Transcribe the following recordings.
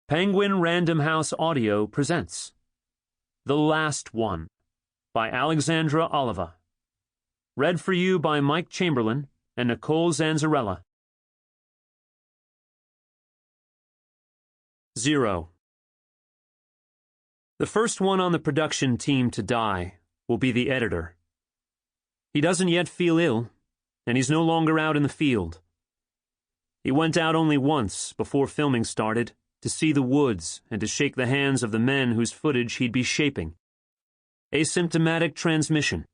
Penguin Random House Audio presents The Last One by Alexandra Oliva. Read for you by Mike Chamberlain and Nicol Zanzarella. 0. The first one on the production team to die will be the editor. He doesn't yet feel ill, and he's no longer out in the field. He went out only once before filming started, to see the woods and to shake the hands of the men whose footage he'd be shaping. Asymptomatic transmission.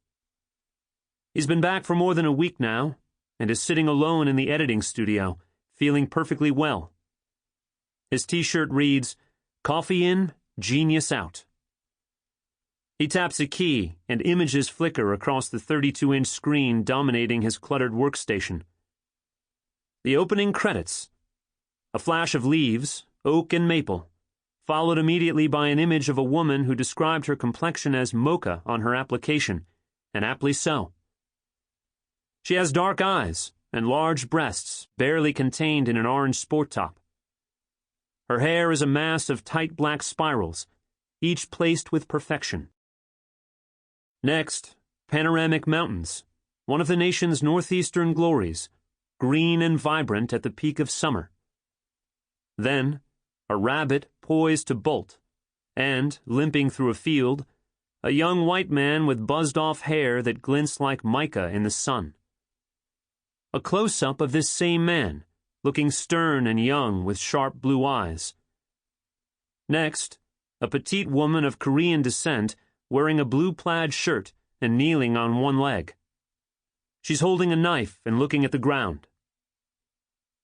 He's been back for more than a week now, and is sitting alone in the editing studio, feeling perfectly well. His t-shirt reads, "Coffee in, genius out." He taps a key, and images flicker across the 32-inch screen dominating his cluttered workstation. The opening credits. A flash of leaves, oak and maple, followed immediately by an image of a woman who described her complexion as mocha on her application, and aptly so. She has dark eyes and large breasts barely contained in an orange sport top. Her hair is a mass of tight black spirals, each placed with perfection. Next, panoramic mountains, one of the nation's northeastern glories, green and vibrant at the peak of summer. Then, a rabbit poised to bolt, and, limping through a field, a young white man with buzzed-off hair that glints like mica in the sun. A close-up of this same man, looking stern and young with sharp blue eyes. Next, a petite woman of Korean descent wearing a blue plaid shirt and kneeling on one leg. She's holding a knife and looking at the ground.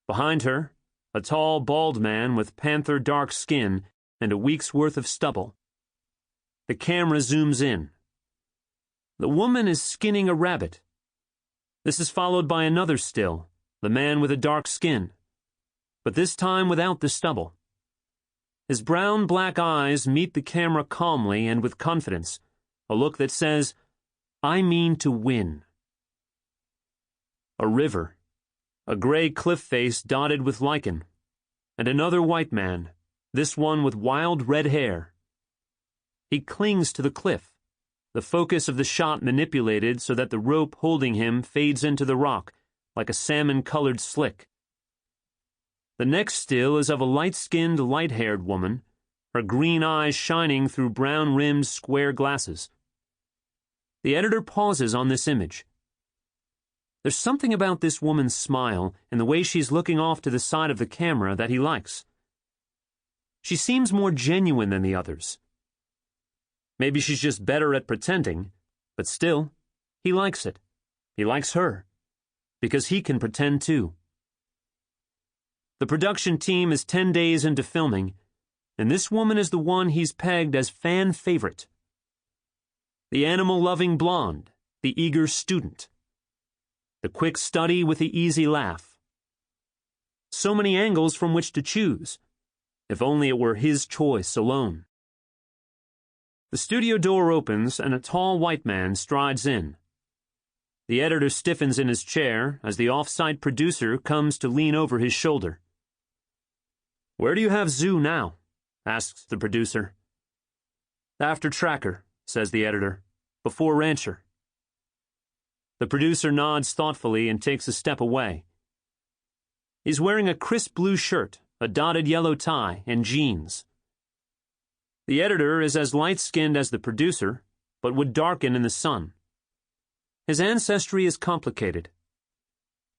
Behind her, a tall, bald man with panther dark skin and a week's worth of stubble. The camera zooms in. The woman is skinning a rabbit. This is followed by another still, the man with a dark skin, but this time without the stubble. His brown-black eyes meet the camera calmly and with confidence, a look that says, "I mean to win." A river. A gray cliff face dotted with lichen, and another white man, this one with wild red hair. He clings to the cliff, the focus of the shot manipulated so that the rope holding him fades into the rock like a salmon-colored slick. The next still is of a light-skinned, light-haired woman, her green eyes shining through brown-rimmed square glasses. The editor pauses on this image. There's something about this woman's smile and the way she's looking off to the side of the camera that he likes. She seems more genuine than the others. Maybe she's just better at pretending, but still, he likes it. He likes her, because he can pretend too. The production team is 10 days into filming, and this woman is the one he's pegged as fan favorite. The animal-loving blonde, the eager student. The quick study with the easy laugh. So many angles from which to choose, if only it were his choice alone. The studio door opens and a tall white man strides in. The editor stiffens in his chair as the off-site producer comes to lean over his shoulder. "Where do you have Zoo now?" asks the producer. "After Tracker," says the editor, "before Rancher." The producer nods thoughtfully and takes a step away. He's wearing a crisp blue shirt, a dotted yellow tie, and jeans. The editor is as light-skinned as the producer, but would darken in the sun. His ancestry is complicated.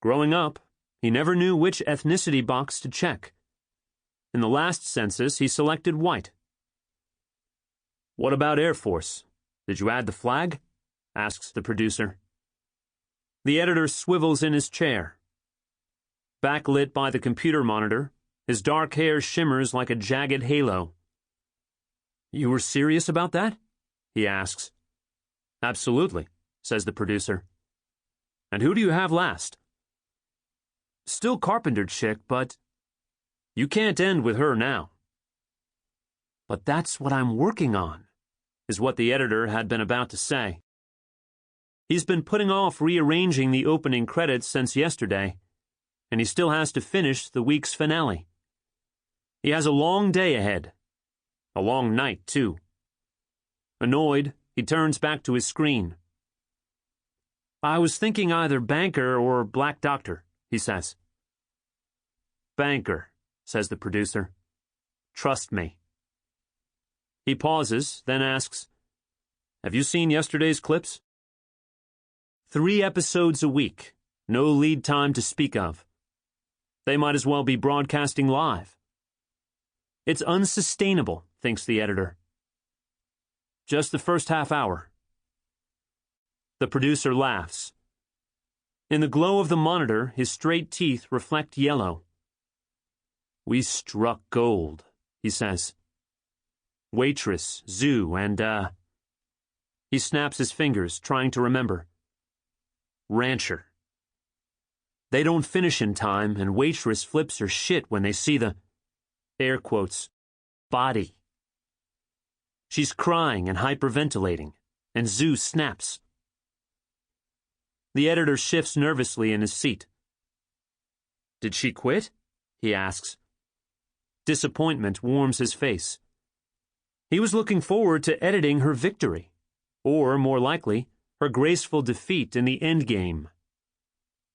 Growing up, he never knew which ethnicity box to check. In the last census, he selected white. "What about Air Force? Did you add the flag?" asks the producer. The editor swivels in his chair. Backlit by the computer monitor, his dark hair shimmers like a jagged halo. "You were serious about that?" he asks. "Absolutely," says the producer. "And who do you have last?" "Still Carpenter chick, but—" "You can't end with her now." "But that's what I'm working on," is what the editor had been about to say. He's been putting off rearranging the opening credits since yesterday, and he still has to finish the week's finale. He has a long day ahead. A long night, too. Annoyed, he turns back to his screen. I was thinking either banker or black doctor, he says. Banker, says the producer. Trust me. He pauses, then asks, Have you seen yesterday's clips? 3 episodes a week, no lead time to speak of. They might as well be broadcasting live. It's unsustainable, thinks the editor. Just the first half hour. The producer laughs. In the glow of the monitor, his straight teeth reflect yellow. We struck gold, he says. Waitress, zoo, and, He snaps his fingers, trying to remember. Rancher. They don't finish in time, and waitress flips her shit when they see the, air quotes, body. She's crying and hyperventilating, and zoo snaps. The editor shifts nervously in his seat. Did she quit? He asks. Disappointment warms his face. He was looking forward to editing her victory, or, more likely, her graceful defeat in the endgame.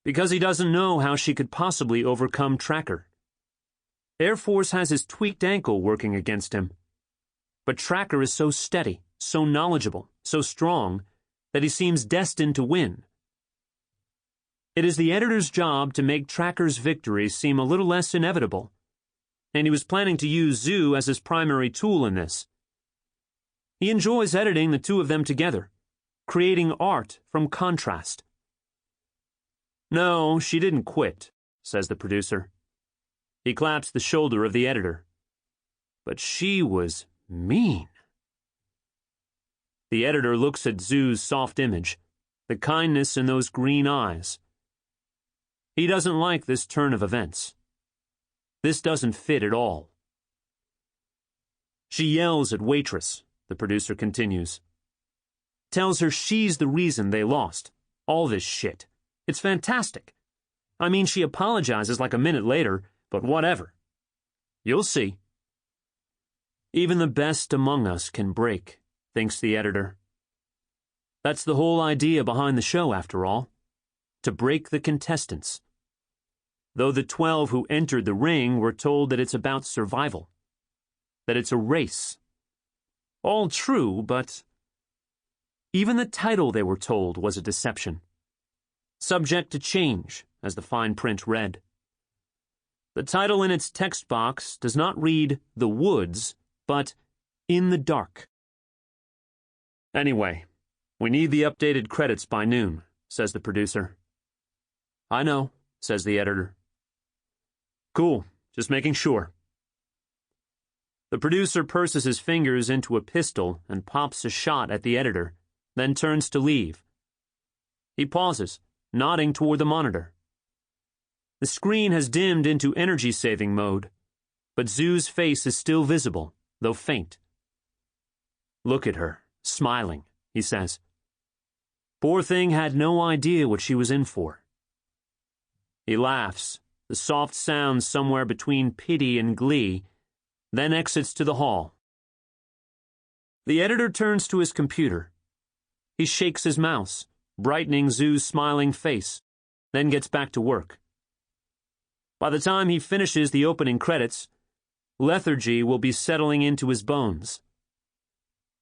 Because he doesn't know how she could possibly overcome Tracker. Air Force has his tweaked ankle working against him. But Tracker is so steady, so knowledgeable, so strong, that he seems destined to win. It is the editor's job to make Tracker's victory seem a little less inevitable, and he was planning to use Zoo as his primary tool in this. He enjoys editing the two of them together, creating art from contrast. No, she didn't quit, says the producer. He claps the shoulder of the editor. But she was mean. The editor looks at Zoo's soft image, the kindness in those green eyes. He doesn't like this turn of events. This doesn't fit at all. She yells at waitress, the producer continues. Tells her she's the reason they lost. All this shit. It's fantastic. I mean, she apologizes like a minute later, but whatever. You'll see. Even the best among us can break, thinks the editor. That's the whole idea behind the show, after all. To break the contestants. Though the 12 who entered the ring were told that it's about survival. That it's a race. All true, but even the title they were told was a deception. Subject to change, as the fine print read. The title in its text box does not read The Woods, but In the Dark. Anyway, we need the updated credits by noon, says the producer. I know, says the editor. Cool, just making sure. The producer purses his fingers into a pistol and pops a shot at the editor, then turns to leave. He pauses, nodding toward the monitor. The screen has dimmed into energy-saving mode, but Zoo's face is still visible, though faint. Look at her, smiling, he says. Poor thing had no idea what she was in for. He laughs, the soft sound somewhere between pity and glee, then exits to the hall. The editor turns to his computer. He shakes his mouse, brightening Zoo's smiling face, then gets back to work. By the time he finishes the opening credits, lethargy will be settling into his bones.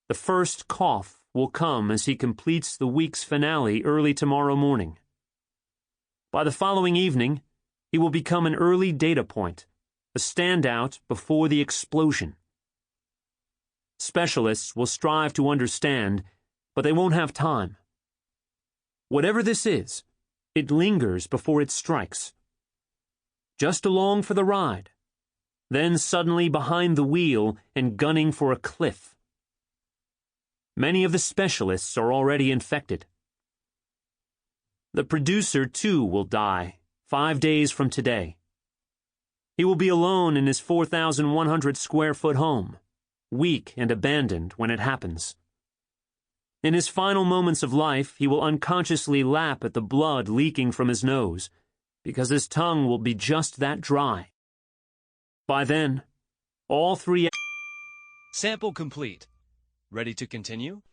The first cough will come as he completes the week's finale early tomorrow morning. By the following evening, he will become an early data point, a standout before the explosion. Specialists will strive to understand, but they won't have time. Whatever this is, it lingers before it strikes. Just along for the ride, then suddenly behind the wheel and gunning for a cliff. Many of the specialists are already infected. The producer, too, will die 5 days from today. He will be alone in his 4,100 square foot home, weak and abandoned when it happens. In his final moments of life, he will unconsciously lap at the blood leaking from his nose, because his tongue will be just that dry. By then, All three. Sample complete. Ready to continue?